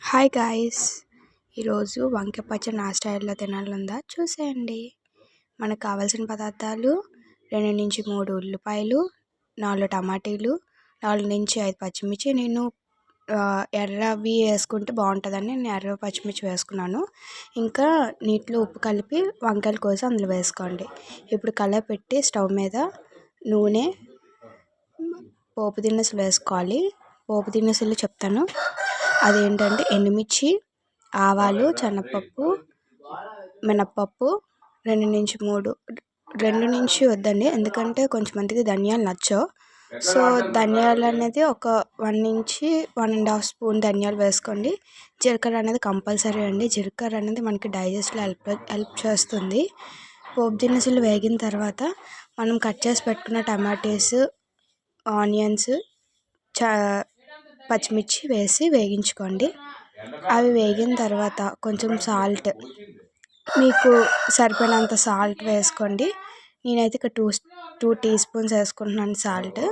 Hi guys, ఈరోజు వంకాయ పచ్చడి నా స్టైల్లో తినాలందా చూసేయండి. మనకు కావాల్సిన పదార్థాలు 2-3 ఉల్లిపాయలు, 4 టమాటీలు, 4-5 పచ్చిమిర్చి. నేను ఎర్రవి వేసుకుంటే బాగుంటుందని నేను ఎర్ర పచ్చిమిర్చి వేసుకున్నాను. ఇంకా నీటిలో ఉప్పు కలిపి వంకాయలు కోసి అందులో వేసుకోండి. ఇప్పుడు కళాయి పెట్టి స్టవ్ మీద నూనె, పోపు దినుసులు వేసుకోవాలి. పోపు దినుసులు చెప్తాను. అదేంటంటే ఎండుమిర్చి, ఆవాలు, శనగపప్పు, మినప్పప్పు, 2 నుంచి వద్దండి, ఎందుకంటే కొంచెం మందికి ధనియాలు నచ్చవు. సో ధనియాలు అనేది ఒక 1 నుంచి 1.5 స్పూన్ ధనియాలు వేసుకోండి. జీలకర్ర అనేది కంపల్సరీ అండి. జీలకర్ర అనేది మనకి డైజెస్ట్లో హెల్ప్ చేస్తుంది. పోపు దినుసులు వేగిన తర్వాత మనం కట్ చేసి పెట్టుకున్న టమాటోస్, ఆనియన్స్, పచ్చిమిర్చి వేసి వేగించుకోండి. అవి వేగిన తర్వాత కొంచెం సాల్ట్, మీకు సరిపడినంత సాల్ట్ వేసుకోండి. నేనైతే ఇక్కడ 2 టీ స్పూన్స్ వేసుకుంటున్నాను సాల్ట్.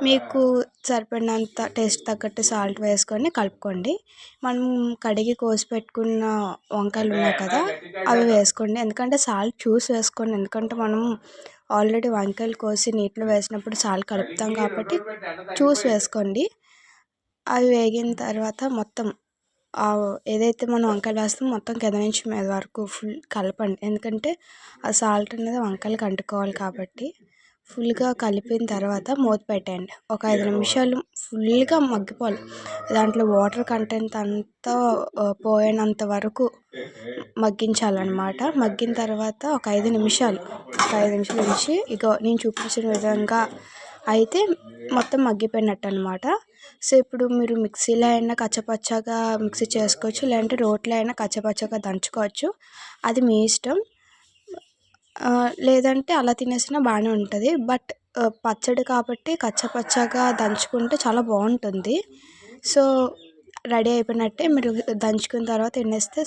మీకు సరిపడినంత టేస్ట్ తగ్గట్టు సాల్ట్ వేసుకొని కలుపుకోండి. మనం కడిగి కోసి పెట్టుకున్న వంకాయలు ఉన్నాయి కదా, అవి వేసుకోండి. ఎందుకంటే సాల్ట్ చూసి వేసుకోండి, ఎందుకంటే మనం ఆల్రెడీ వంకాయలు కోసి నీటిలో వేసినప్పుడు సాల్ట్ కలుపుతాం కాబట్టి చూసి వేసుకోండి. అవి వేగిన తర్వాత మొత్తం ఏదైతే మనం వంకాయలు వేస్తామో మొత్తం కింద నుంచి మీద వరకు ఫుల్ కలపండి, ఎందుకంటే ఆ సాల్ట్ అనేది వంకాయలకు అంటుకోవాలి కాబట్టి. ఫుల్గా కలిపిన తర్వాత మూత పెట్టండి. ఒక 5 నిమిషాలు ఫుల్గా మగ్గిపోవాలి. దాంట్లో వాటర్ కంటెంట్ అంతా పోయినంత వరకు మగ్గించాలన్నమాట. మగ్గిన తర్వాత ఒక 5 నిమిషాలు ఉంచి ఇక నేను చూపించిన విధంగా అయితే మొత్తం మగ్గిపోయినట్టు అనమాట. సో ఇప్పుడు మీరు మిక్సీలో అయినా కచ్చపచ్చగా మిక్సీ చేసుకోవచ్చు, లేదంటే రోట్లో అయినా కచ్చపచ్చగా దంచుకోవచ్చు, అది మీ ఇష్టం. లేదంటే అలా తినేసినా బాగానే ఉంటుంది. బట్ పచ్చడి కాబట్టి కచ్చపచ్చగా దంచుకుంటే చాలా బాగుంటుంది. సో రెడీ అయిపోయినట్టే. మీరు దంచుకున్న తర్వాత తినేస్తే